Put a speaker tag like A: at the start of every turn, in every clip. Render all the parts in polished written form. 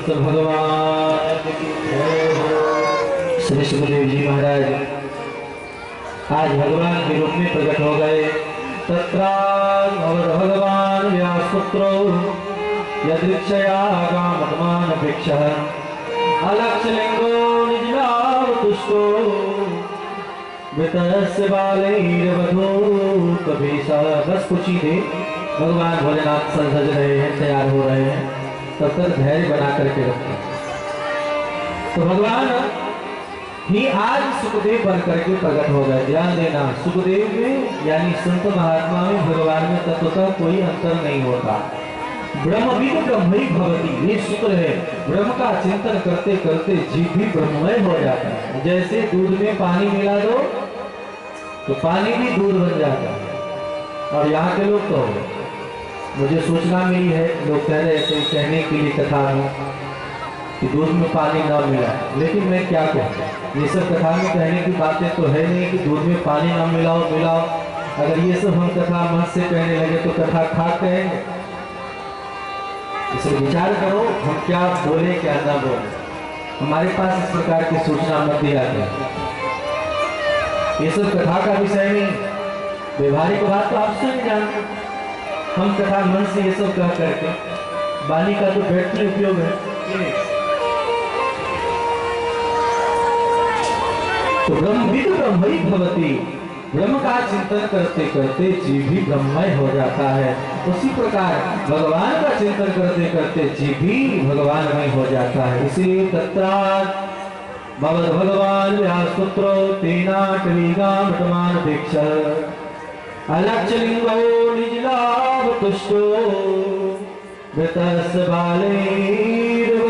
A: समस्त भगवान की जय हो। श्री सुखदेव जी महाराज आज भगवान के रूप में प्रकट हो गए। तत्रावर भगवान व्यासपुत्रो यदृक्षया कामतमानपेक्षः अलक्षलिंगो निजलावतुष्टो मृतस्य बालैर्वधूतवेषः। बस कुछ ही थे, भगवान भोलेनाथ सज रहे हैं, तैयार हो रहे हैं, तब तक धैर्य बना करके रखते हैं। तो भगवान ही आज सुखदेव बन करके प्रकट हो गए। ध्यान देना, सुखदेव में यानी संत महात्मा में भगवान में तत्वतः कोई अंतर नहीं होता। ब्रह्मविद ब्रह्मई भवति, ये सूत्र है। ब्रह्म का चिंतन करते करते जीव भी ब्रह्ममय हो जाता है। जैसे दूध में पानी मिला दो तो पानी भी दूध बन जाता है। और यहाँ के लोग तो मुझे सूचना मिली है, लोग कह रहे थे कहने के लिए कथा में कि दूध में पानी ना मिला, लेकिन मैं क्या कहूँ, ये सब कथा में कहने की बातें तो है नहीं कि दूध में पानी ना मिलाओ। अगर ये सब हम कथा मन से कहने लगे तो कथा खा कहेंगे। इसे विचार करो, हम क्या बोले क्या ना बोले। हमारे पास इस प्रकार की सूचना मत दिया जाए, ये सब कथा का विषय नहीं। व्यवहारिक बात तो आप स्वयं जानते, हम कथा मन से ये सब कह करके वाणी का तो बैठने उपयोग है। तो ब्रह्मविद ब्रह्मई भवति, ब्रह्म का चिंतन करते करते जीव भी ब्रह्ममय हो जाता है। उसी प्रकार भगवान का चिंतन करते करते जीव भी भगवानमय हो जाता है। इसीलिए तत्रात् भगवान व्यासपुत्रो तेनाटवीगामटमानपेक्षः अलक्षलिंगो निजलावतुष्टो मृतस्य बालैर्वधूतवेषः।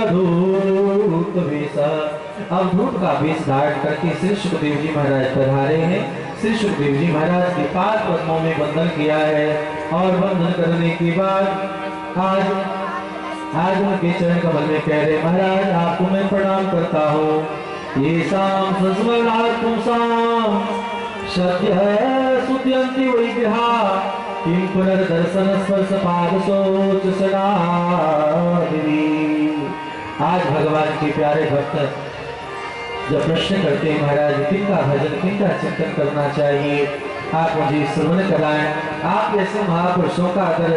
A: अब धूत का वेश धारण करके श्री सुखदेव जी महाराज पधारे हैं। श्री सुखदेव जी महाराज के पाद पद्मों में बंधन किया है और बंधन करने के बाद आज उनके चरण कमल में कह रहे, महाराज आपको मैं प्रणाम करता हूँ। ये शाम संस्मरणार्थं सत्य सुत्यंति वैद्यहा किं पुनर्दर्शन स्पर्श पादशोच सनादिवी। आज भगवान के प्यारे भक्त जब प्रश्न करते हैं, महाराज किनका भजन किनका चिंतन करना चाहिए, आप मुझे श्रवण कराएं। आप जैसे महापुरुषों का अगर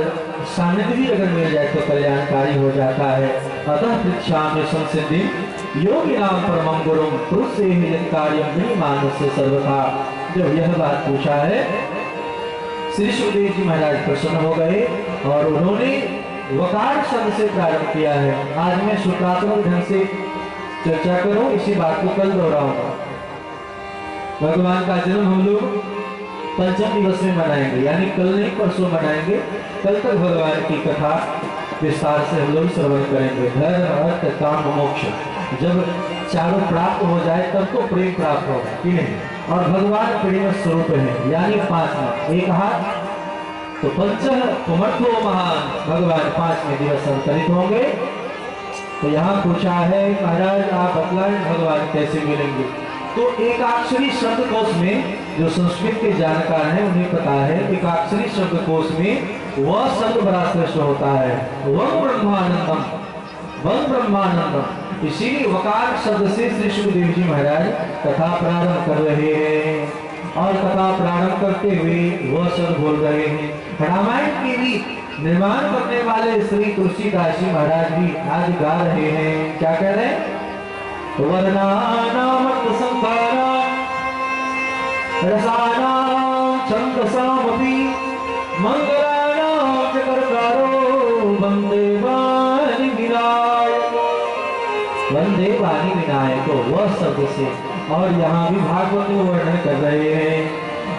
A: सानिध्य भी अगर मिल जाए तो कल्याणकारी हो जाता है। अतः पृच्छामि संसिद्धिं योगी नाम परमं गुरुं तुलसी कार्यं मानस सर्वथा। जब यह बात पूछा है, श्री सुखदेव जी महाराज प्रसन्न हो गए और उन्होंने वकार शब्द से प्रारंभ किया है। आज मैं सूत्रात्मक ढंग से चर्चा करूं, इसी बात को कल दोहराऊंगा। भगवान का जन्म हम लोग पंचम दिवस में मनाएंगे, यानी कल नहीं परसों मनाएंगे। कल तक भगवान की कथा विस्तार से हम लोग श्रवण करेंगे। धर्म अर्थ काम मोक्ष जब चारों प्राप्त हो जाए तब तो प्रेम प्राप्त होगा कि नहीं। और भगवान प्रेम स्वरूप है, यानी पांच एक हाथ तो पंच पुमर्थो महान, भगवान 5वें दिवस अवतरित होंगे। तो यहाँ पूछा है, महाराज आप बतलाएं भगवान कैसे मिलेंगे। तो एकाक्षरी शब्दकोश में जो संस्कृत के जानकार हैं उन्हें पता है, एकाक्षरी शब्दकोश में वह शब्द बड़ा श्रेष्ठ होता है, वह ब्रह्मानंदम, वह ब्रह्मानंदम। इसीलिए वकार शब्द से श्री सुखदेव जी महाराज कथा प्रारंभ कर रहे हैं और कथा प्रारंभ करते हुए वह शब्द बोल रहे हैं। रामायण की भी निर्माण करने वाले श्री तुलसीदास जी महाराज भी आज गा रहे हैं। क्या कह रहे हैं? वर्णानामर्थ संभारान् रसानां छन्दसामपि मंगलानां च कर्तारो वन्दे वाणी विनायको। वन्दे वाणी विनायको वह शब्द से। और यहाँ भी भागवत में वर्णन कर रहे हैं,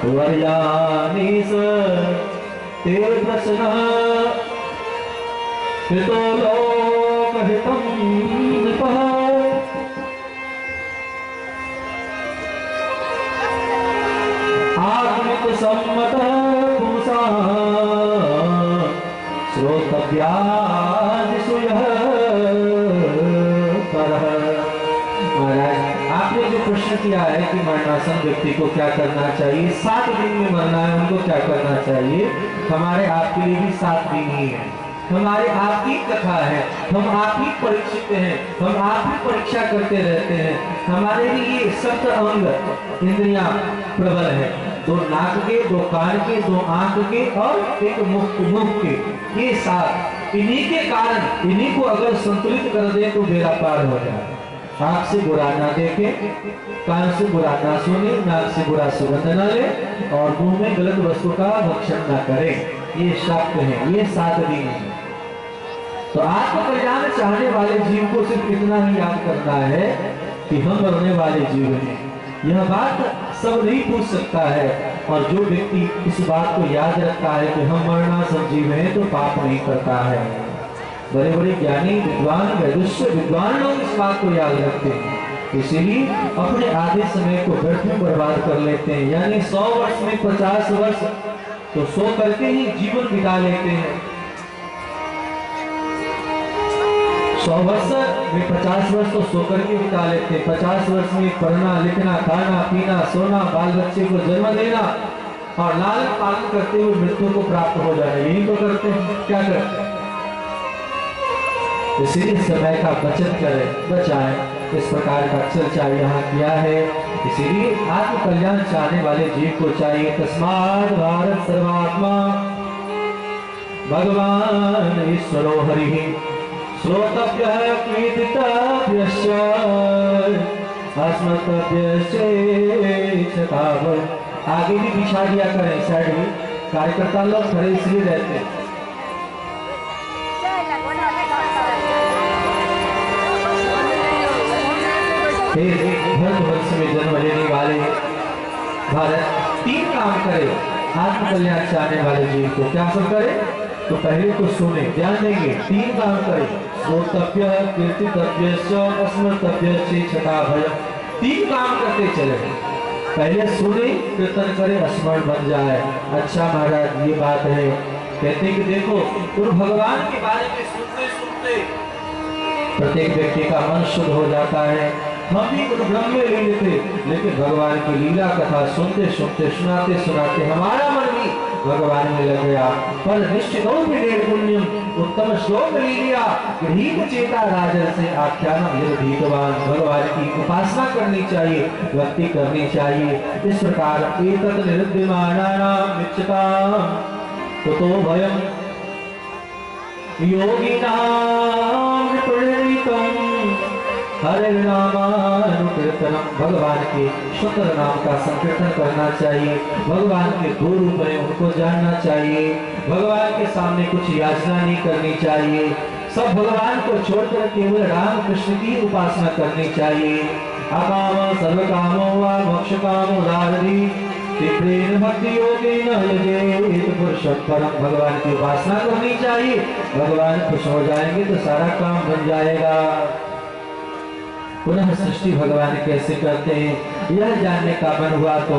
A: वर्यानीस ते प्रसन्नः कृतो लोकहितं नृपः आत्मिक सम्मत पुंसा श्रोतव्यादिषु यः परः। महाराज आपने जो प्रश्न किया है कि मरणासन व्यक्ति को क्या करना चाहिए, 7 दिन में मरना है उनको क्या करना चाहिए, हमारे आपके लिए भी 7 दिन ही है। हमारे आप की कथा है, हम आप ही परीक्षित हैं, हम आप ही परीक्षा करते रहते हैं। हमारे लिए 7 अंग इंद्रियां प्रबल है, 2 नाक के, 2 कान के, 2 आंख के और 1 मुख के, ये 7। इन्हीं के कारण इन्हीं को अगर संतुलित कर दे तो बेड़ा पार हो जाए। आंख से बुरा ना देखे, कान से बुरा ना सुने, नाक से बुरा सुगंध न ले और मुंह में गलत वस्तु का भक्षण न करे। ये शब्द है, ये 7 दिन है। तो आत्म कल्याण चाहने वाले जीव को सिर्फ इतना ही याद करना है कि हम मरने वाले जीव हैं। यह बात सब नहीं पूछ सकता है, और जो व्यक्ति इस बात को याद रखता है कि हम मरणासन्न जीव हैं तो पाप नहीं करता है। बड़े बड़े ज्ञानी विद्वान वैदुष्य विद्वान लोग इस बात को याद रखते हैं, इसीलिए अपने आधे समय को व्यर्थ में बर्बाद कर लेते हैं। यानी 100 वर्ष में 50 वर्ष तो सो करके ही जीवन बिता लेते हैं। 100 वर्ष में 50 वर्ष तो सो करके बिता लेते हैं। 50 वर्ष में पढ़ना लिखना खाना पीना सोना बाल बच्चे को जन्म देना और लालन पालन करते हुए मृत्यु को प्राप्त हो जाना, यही तो करते हैं। क्या करते हैं? इसीलिए समय का बचत करें, बचाएं। इस प्रकार का चर्चा यहाँ किया है। इसीलिए आत्म कल्याण चाहने वाले जीव को चाहिए तस्मात् भारत सर्वात्मा भगवान ईश्वरो हरिः श्रोतव्यः कीर्तितव्यश्च स्मर्तव्यश्च। आगे भी बिछा दिया करें साइड में, कार्यकर्ता लोग खड़े इसलिए रहते हैं। भारतवर्ष में जन्म लेने वाले भारत 3 काम करे आत्म कल्याण चाहने वाले जीव को। क्या सब करे? तो पहले तो सुने, ध्यान देंगे। 3 काम करे, श्रोतव्य कीर्तितव्य स्मर्तव्य 3 काम करते चले। पहले सुने, कीर्तन करे, स्मरण बन जाए। अच्छा महाराज ये बात है, कहते कि देखो तुम भगवान के बारे में सुनते सुनते प्रत्येक व्यक्ति का मन शुद्ध हो जाता है। हम भी ब्रह्म में लीन थे, लेकिन भगवान की लीला कथा सुनते सुनते सुनाते सुनाते हमारा मन भी भगवान में लग गया। पर निश्चित पुण्यम उत्तम श्लोक लीलिया गृहीत चेता राजन से आख्यान भगवान। भगवान की उपासना करनी चाहिए, भक्ति करनी चाहिए। इस प्रकार एतत् निरुद्धमानानां विच्यतां कुतो भयं योगिनां प्रणीतम् हरे नामानुकीर्तनम। भगवान के शुक्र नाम का संकीर्तन करना चाहिए। भगवान के 2 रूप है, उनको जानना चाहिए। भगवान के सामने कुछ याचना नहीं करनी चाहिए। सब भगवान को छोड़कर केवल राम कृष्ण की उपासना करनी चाहिए। अकाम सर्वकामो वा मोक्षकामो दारदी तीव्रेण भक्ति योगेन यजेत पुरुषं परम। भगवान की उपासना करनी चाहिए। भगवान खुश हो जाएंगे तो सारा काम बन जाएगा। पुनः सृष्टि भगवान कैसे करते हैं यह जानने का मन हुआ तो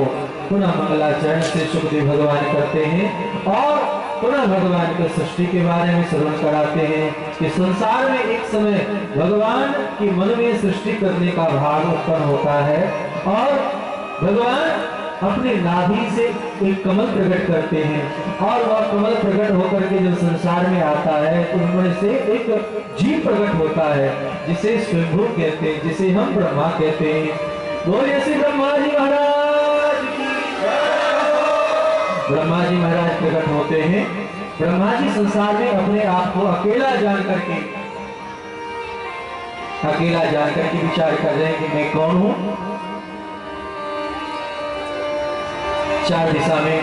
A: पुनः मंगलाचरण से सुखदेव भगवान करते हैं और पुनः भगवान के सृष्टि के बारे में श्रवण कराते हैं कि संसार में एक समय भगवान के मन में सृष्टि करने का भाव उत्पन्न होता है और भगवान अपने नाभि से एक कमल प्रकट करते हैं और वह कमल प्रकट होकर के जब संसार में आता है तो उनमें से एक जीव प्रकट होता है जिसे स्वयंभू कहते हैं, जिसे हम ब्रह्मा कहते हैं। बोलिए श्री ब्रह्मा जी महाराज की। ब्रह्मा जी महाराज प्रकट होते हैं। ब्रह्मा जी संसार में अपने आप को अकेला जान करके विचार कर रहे हैं कि मैं कौन हूं। 4 दिशा में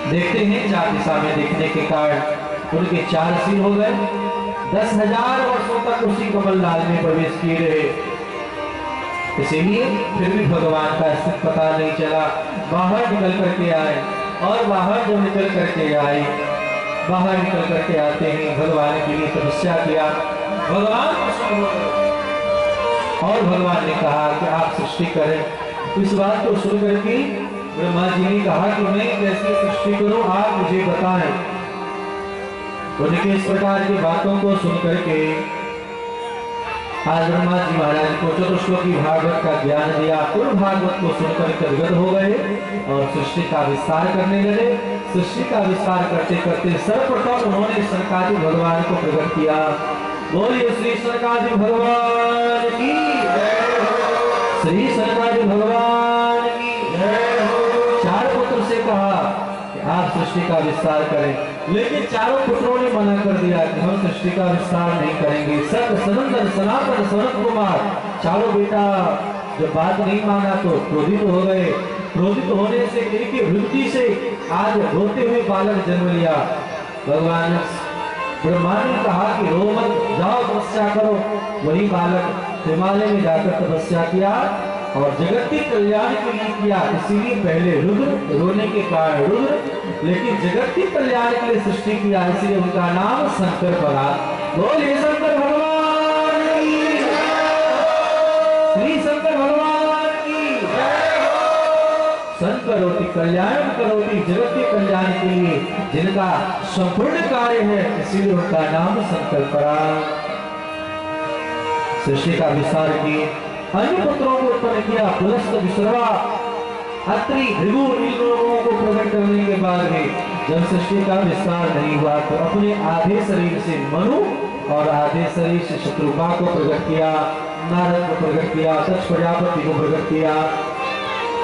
A: देखते हैं, 4 दिशा में देखने के कारण उनके 4 सिर हो गए। 10,000 वर्षों तक उसी कमल लाल में प्रवेश किए रहे, इसीलिए फिर भी भगवान का अस्तित्व पता नहीं चला। बाहर निकल करके आए और बाहर जब निकल करके आए, बाहर निकल करके आते हैं भगवान के लिए तपस्या किया। भगवान और भगवान ने कहा कि आप सृष्टि करें। इस बात को सुन करके ब्रह्मा जी ने कहा कि मैं कैसे सृष्टि करूं, आप मुझे बताएं। उनके इस प्रकार की बातों को सुन करके आज ब्रह्मा जी महाराज को चतुश्लोकी भागवत का ज्ञान दिया। पूर्व भागवत को सुनकर गदगद हो गए और सृष्टि का विस्तार करने लगे। सृष्टि का विस्तार करते करते सर्वप्रथम उन्होंने सनकादि भगवान को प्रकट किया। बोलिए श्री सनकादि भगवान की जय हो, श्री सनकादि भगवान की जय हो। चार पुत्र से कहा कि आप सृष्टि का विस्तार करें, लेकिन चारों पुत्रों ने मना कर दिया कि हम सृष्टि का विस्तार नहीं करेंगे। सत्य सनंदन सनातन सनत कुमार चारों बेटा जब बात नहीं माना तो क्रोधित हो गए। क्रोधित होने से इनकी वृत्ति से आज रोते हुए बालक जन्म लिया। भगवान ब्रह्मा ने कहा कि रो मत, जाओ तपस्या करो। वही बालक हिमालय में जाकर तपस्या किया और जगत के कल्याण के लिए किया। इसीलिए पहले रुद्र, रोने के कारण रुद्र, लेकिन जगत के कल्याण के लिए सृष्टि किया, इसलिए उनका नाम शंकर पड़ा। बोलिए शंकर भगवान की, श्री शंकर भगवान की जय हो। संकरोति कल्याण करोति, जगत के कल्याण के लिए जिनका संपूर्ण कार्य है, इसीलिए उनका नाम शंकर पड़ा। सृष्टि का विस्तार किए, अन्य पुत्रों को उत्पन्न किया। पुलस्त विश्रवा अत्रि भृगु इन लोगों को प्रकट करने के बाद भी जब सृष्टि का विस्तार नहीं हुआ तो अपने आधे शरीर से मनु और आधे शरीर से शत्रुपा को प्रकट किया, नारद को प्रकट किया, दक्ष प्रजापति को प्रकट किया।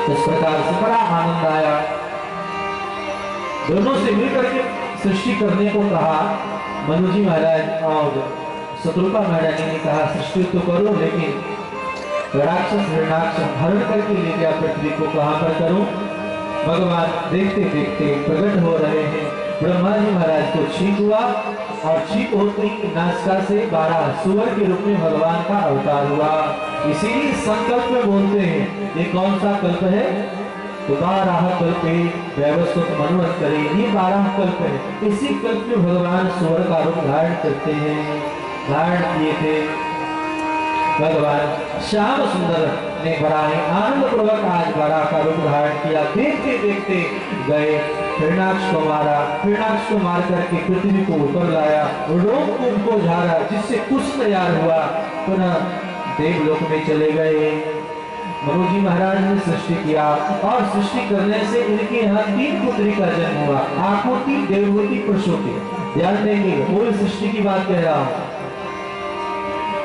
A: इस प्रकार से बड़ा आनंद आया। दोनों से मिलकर के सृष्टि करने को कहा। मनु जी महाराज और शत्रुपा महाराज ने कहा सृष्टि तो करो, लेकिन राक्षस हिरण्याक्ष हरण करके ले गया पृथ्वी को, कहां पर करूं? भगवान देखते देखते प्रकट हो रहे हैं। ब्रह्मा जी महाराज को छींक हुआ और छींक होते ही नासिका से 12 सुअर के रूप में भगवान का अवतार हुआ। इसीलिए संकल्प में बोलते हैं ये कौन सा कल्प है? तो 12 कल्पे वैवस्वत मन्वंतरे, ये 12 कल्प है। इसी कल्प में भगवान सुअर का रूप धारण करते हैं, धारण किए थे। भगवान श्याम सुंदर ने बड़ा ही आनंद पूर्वक आज बड़ा का रूप धारण किया। देखते देखते गए, हिरण्याक्ष को मारा, हिरण्याक्ष को मार करके पृथ्वी को ऊपर लाया, रोम को झाड़ा, जिससे कुछ तैयार हुआ, पुनः देवलोक में चले गए। मनु जी महाराज ने सृष्टि किया और सृष्टि करने से इनके यहाँ 3 पुत्री का जन्म हुआ, आकुति, देवहूति, प्रसूति। ध्यान देंगे, पूरी सृष्टि की बात कह रहा हूँ।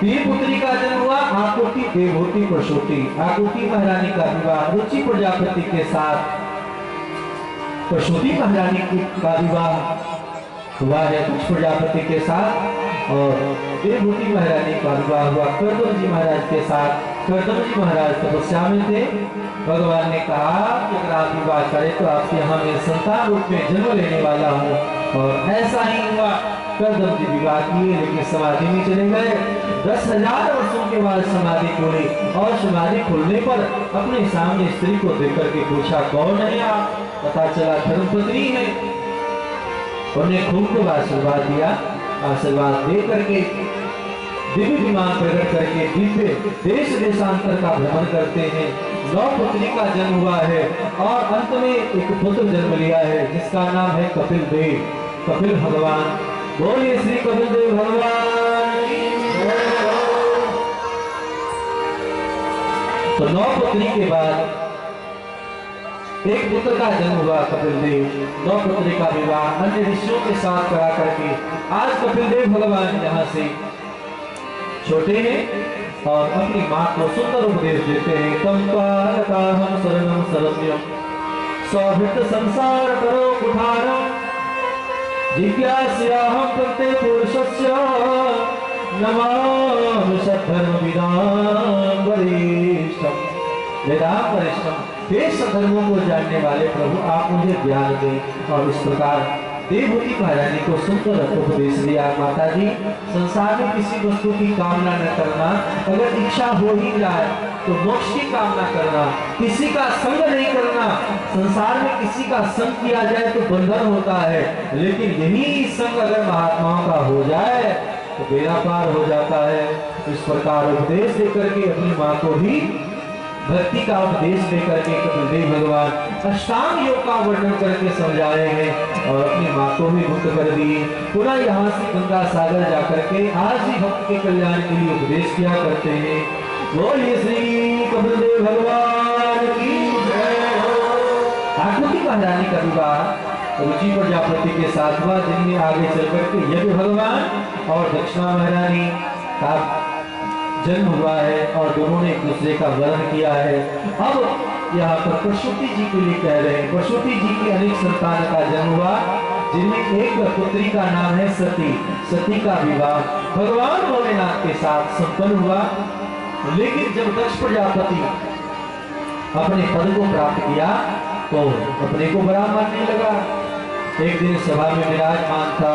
A: 3 पुत्री का जन्म हुआ, आकुति, देवहूति, प्रसूति। आकुति महारानी का विवाह रुचि प्रजापति के साथ, प्रसूति महारानी का विवाह हुआ है कुछ प्रजापति के साथ, और देवहूति महारानी का विवाह हुआ कर्दम जी महाराज के साथ। कर्दम जी महाराज तपस्या में थे। भगवान ने कहा कि अगर आप विवाह करें तो आपके यहाँ मैं संतान रूप में जन्म लेने वाला हूँ, और ऐसा ही हुआ। कर्दम जी विवाह किए, लेकिन समाधि में चले गए। 10,000 वर्षों के बाद समाधि खुली, और समाधि खुलने पर अपने सामने स्त्री को देखकर के पूछा कौन है आप? पता चला धर्मपत्नी है। उन्हें खूब खूब आशीर्वाद दिया। आशीर्वाद दे करके दिव्य विमान प्रकट करके दिव्य देश देशांतर का भ्रमण करते हैं। 9 पुत्री का जन्म हुआ है, और अंत में एक पुत्र जन्म लिया है जिसका नाम है कपिल देव, कपिल भगवान। बोलिए श्री कपिल देव भगवान की जय हो। तो 9 पुत्री के बाद एक पुत्र का जन्म हुआ कपिल देव। 9 पुत्री का विवाह अन्य ऋषियों के साथ करा करके आज कपिल देव भगवान यहाँ से छोटे हैं और अपनी माँ को सुंदर उपदेश देते हैं। तम हम शरणम शरण्यम सौभित संसार करो कुठारम जिज्ञास्याहं प्रत्येक पुरुषस्य नमामि सद्धर्म विदां वरिष्ठम। वेदांत वरिष्ठम, हे सद्धर्मों को जानने वाले प्रभु आप मुझे ज्ञान दें। और इस प्रकार देवहूति महारानी को सुंदर उपदेश दिया। माता जी, संसार में किसी वस्तु की कामना न करना, अगर इच्छा हो ही जाए तो मोक्ष की कामना करना, किसी का संग नहीं करना। संसार में किसी का संग किया जाए तो बंधन होता है, लेकिन यही संग अगर महात्माओं का हो जाए तो बेड़ा पार हो जाता है। इस प्रकार उपदेश देकर के अपनी माँ को भी भक्ति का उपदेश देकर के कपिल देव भगवान अष्टांग योग का वर्णन करके समझाए हैं और अपनी माँ को भी मुक्त कर दिए। पुनः यहाँ से गंगा सागर जाकर के आज ही भक्त के कल्याण के लिए उपदेश किया करते हैं। बोलिए श्री कपिल देव भगवान की जय हो। आकुति महारानी का विवाह रुचि प्रजापति के साथ हुआ, जिनमें आगे चलकर के यज्ञ भगवान और दक्षिणा महारानी का जन्म हुआ है और दोनों ने एक दूसरे का वर्ण किया है। अब यहाँ पर प्रसूति जी के लिए कह रहे हैं, प्रसूति जी की अनेक संतान का जन्म हुआ, जिनमें एक पुत्री का नाम है सती। सती का विवाह भगवान भोलेनाथ के साथ संपन्न हुआ। लेकिन जब दक्ष प्रजापति अपने पद को प्राप्त किया तो अपने को बड़ा मानने लगा। एक दिन सभा में विराजमान था,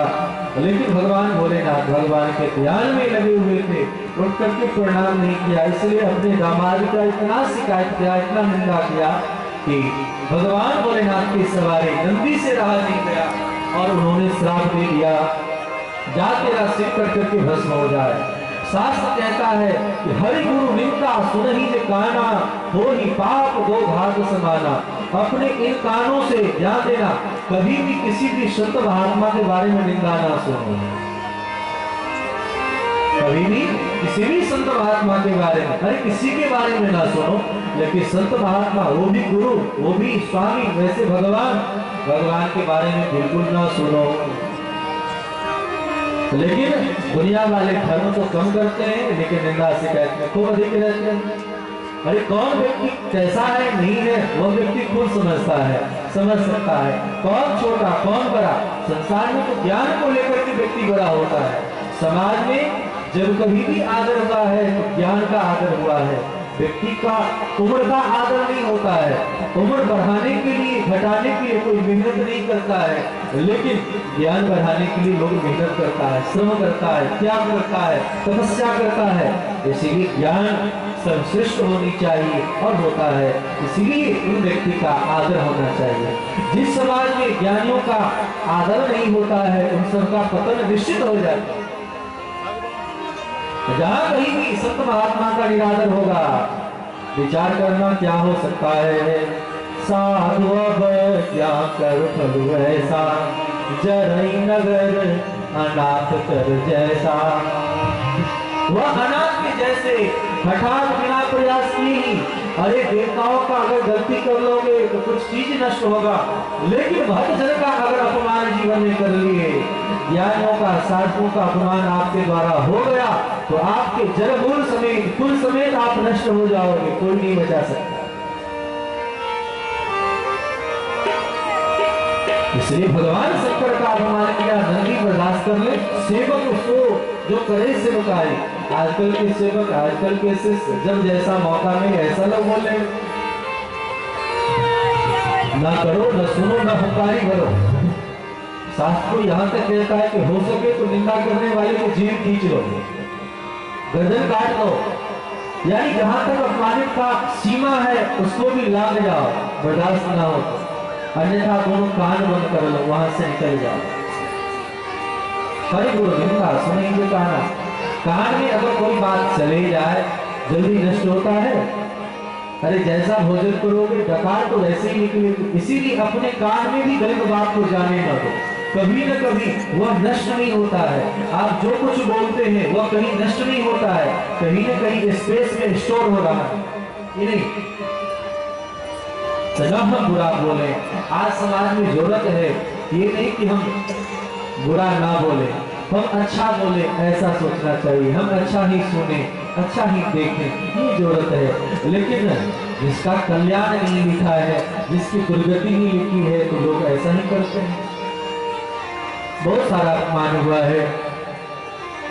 A: लेकिन भगवान भोलेनाथ भगवान के ध्यान में लगे हुए थे, उठ करके प्रणाम नहीं किया। इसलिए अपने दामाद का इतना शिकायत किया, इतना निंदा किया कि भगवान भोलेनाथ की सवारी नंदी से रहा नहीं गया और उन्होंने श्राप दे दिया, जा तेरा सिर कट करके भस्म हो जाए। शास्त्र कहता है कि हरि गुरु निंदा सुनहि जे काना, हो ही पाप दो घात समाना। अपने इन कानों से ध्यान देना, कभी भी किसी भी संत महात्मा के बारे में निंदा ना सुनो, कभी भी किसी भी संत महात्मा के बारे में, अरे किसी के बारे में ना सुनो, लेकिन संत महात्मा वो भी गुरु, वो भी स्वामी, वैसे भगवान के बारे में बिल्कुल ना सुनो। लेकिन दुनिया वाले धर्म तो कम करते हैं, लेकिन निंदा शिकायत में खूब अधिक रहते हैं। अरे कौन व्यक्ति कैसा है नहीं है वो व्यक्ति खुद समझता है, समझ सकता है, कौन छोटा कौन बड़ा। संसार में तो ज्ञान को लेकर के व्यक्ति बड़ा होता है। समाज में जब कभी भी आदर हुआ है तो ज्ञान का आदर हुआ है। व्यक्ति का उम्र का आदर नहीं होता है, उम्र बढ़ाने के लिए घटाने के लिए कोई मेहनत नहीं करता है, लेकिन ज्ञान बढ़ाने के लिए लोग मेहनत करता है, श्रम करता है, त्याग करता है, तपस्या करता है। इसीलिए ज्ञान सर्वश्रेष्ठ होनी चाहिए और होता है, इसीलिए उन व्यक्ति का आदर होना चाहिए। जिस समाज में ज्ञानियों का आदर नहीं होता है उन सबका पतन निश्चित हो जाता है। जहां कहीं भी संत महात्मा का निरादर होगा, विचार करना क्या हो सकता है। साधु अब क्या कर फल ऐसा, जरई नगर अनाथ कर जैसा। वह अनाथ के जैसे हठात बिना प्रयास की, अरे देवताओं का अगर गलती कर लोगे तो कुछ चीज नष्ट होगा, लेकिन भक्त जन का अगर अपमान जीवन में कर लिए, ज्ञानियों का साधुओं का अपमान आपके द्वारा हो गया तो आपके जड़ मूल समेत कुल समेत आप नष्ट हो जाओगे, कोई नहीं बचा सकता। इसलिए भगवान शंकर का अपमान किया, नंदी बर्दाश्त कर ले, सेवक उसको जो करे सेवकाई। आजकल के सेवक, आजकल के जब जैसा मौका मिले ऐसा लोग बोले, ना करो न सुनो न हुकारी भरो। शास्त्र यहाँ तक कहता है कि हो सके तो निंदा करने वाले को जीव खींच लो, गर्दन काट लो, यानी जहां तक अपमानित का सीमा है उसको भी लांग जाओ, बर्दाश्त ना हो तो। अन्यथा दोनों कान बंद कर लो, वहां से निकल जाओ। हरि गुरु निंदा सुनेंगे काना। कान में अगर कोई बात चले जाए जल्दी नष्ट होता है। अरे जैसा भोजन करोगे डकार तो वैसे ही निकलेगी, इसीलिए अपने कान में भी गलत बात को जाने न दो। कभी न कभी वह नष्ट नहीं होता है। आप जो कुछ बोलते हैं वह कहीं नष्ट नहीं होता है, कहीं न कहीं स्पेस में स्टोर हो रहा है। ये नहीं तो हम बुरा बोले। आज समाज में जरूरत है ये नहीं कि हम बुरा ना बोले, हम अच्छा बोले, ऐसा सोचना चाहिए। हम अच्छा ही सुने, अच्छा ही देखें, ये जरूरत है। लेकिन जिसका कल्याण नहीं लिखा है, जिसकी दुर्गति नहीं लिखी है, तो लोग ऐसा ही करते हैं। बहुत सारा अपमान हुआ है।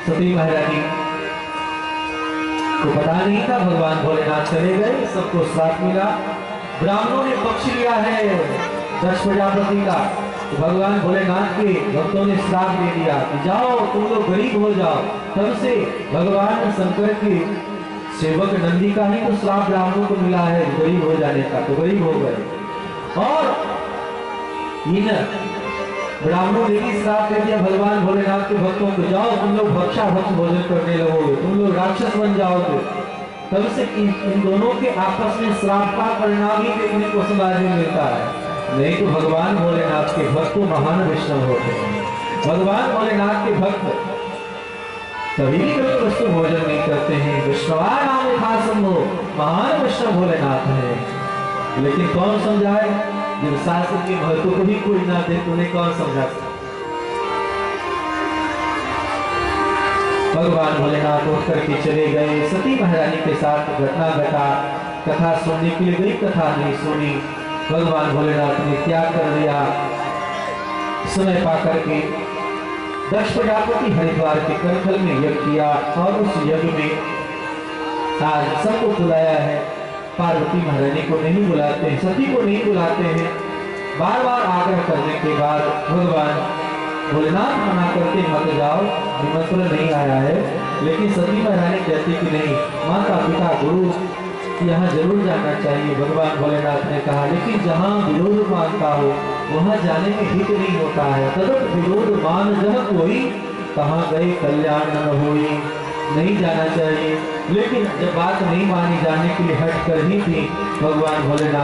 A: सती महारानी को पता नहीं था भगवान भोलेनाथ चले गए, सबको श्राप मिला। ब्राह्मणों ने पक्ष लिया है दक्ष प्रजापति का, तो भगवान भोलेनाथ के भक्तों ने श्राप दे दिया कि जाओ तुम लोग गरीब हो जाओ। तब से भगवान शंकर के सेवक नंदी का ही तो श्राप ब्राह्मणों को मिला है गरीब हो जाने का, तो गरीब हो गए। और इन ब्राह्मणों ने भी श्राप दे दिया भगवान भोलेनाथ के भक्तों को, जाओ तुम लोग भक्षा भक्ष भोजन करने लगोगे, तुम लोग राक्षस बन जाओगे। तब से इन दोनों के आपस में श्राप का परिणाम ही देखने को समाज में मिलता है। नहीं तो भगवान भोलेनाथ के भक्त महान वैष्णव होते हैं। भगवान भोलेनाथ के भक्त कभी भी गलत वस्तु भोजन नहीं करते हैं। विष्णुवा नाम खासम हो, महान वैष्णव भोलेनाथ है। लेकिन कौन समझाए? जब शास्त्र के महत्व को ही कोई ना दे तो उन्हें कौन समझा सकता। भगवान भोलेनाथ उठ करके चले गए। सती महारानी के साथ घटना घटा, कथा सुनने के लिए गई, कथा नहीं सुनी। भगवान भोलेनाथ ने त्याग कर दिया। समय पाकर के दक्ष प्रजापति हरिद्वार के करथल में यज्ञ किया और उस यज्ञ में आज सबको बुलाया है। पार्वती महारानी को नहीं बुलाते हैं, सती को नहीं बुलाते हैं। बार बार आग्रह करने के बाद भगवान भोलेनाथ मना करके मत जाओ, निमंत्रण नहीं आया है। लेकिन सती महारानी कहती कि नहीं, माता पिता गुरु यहाँ जरूर जाना चाहिए। भगवान भोलेनाथ ने कहा लेकिन जहाँ विरोध मानता हो वहाँ जाने में हित नहीं होता है। तदप विरोध मान जह कोई, कहाँ गए कल्याण न होई, नहीं जाना चाहिए। लेकिन जब बात नहीं मानी जाने के लिए हट कर ही थी, भगवान भोलेनाथ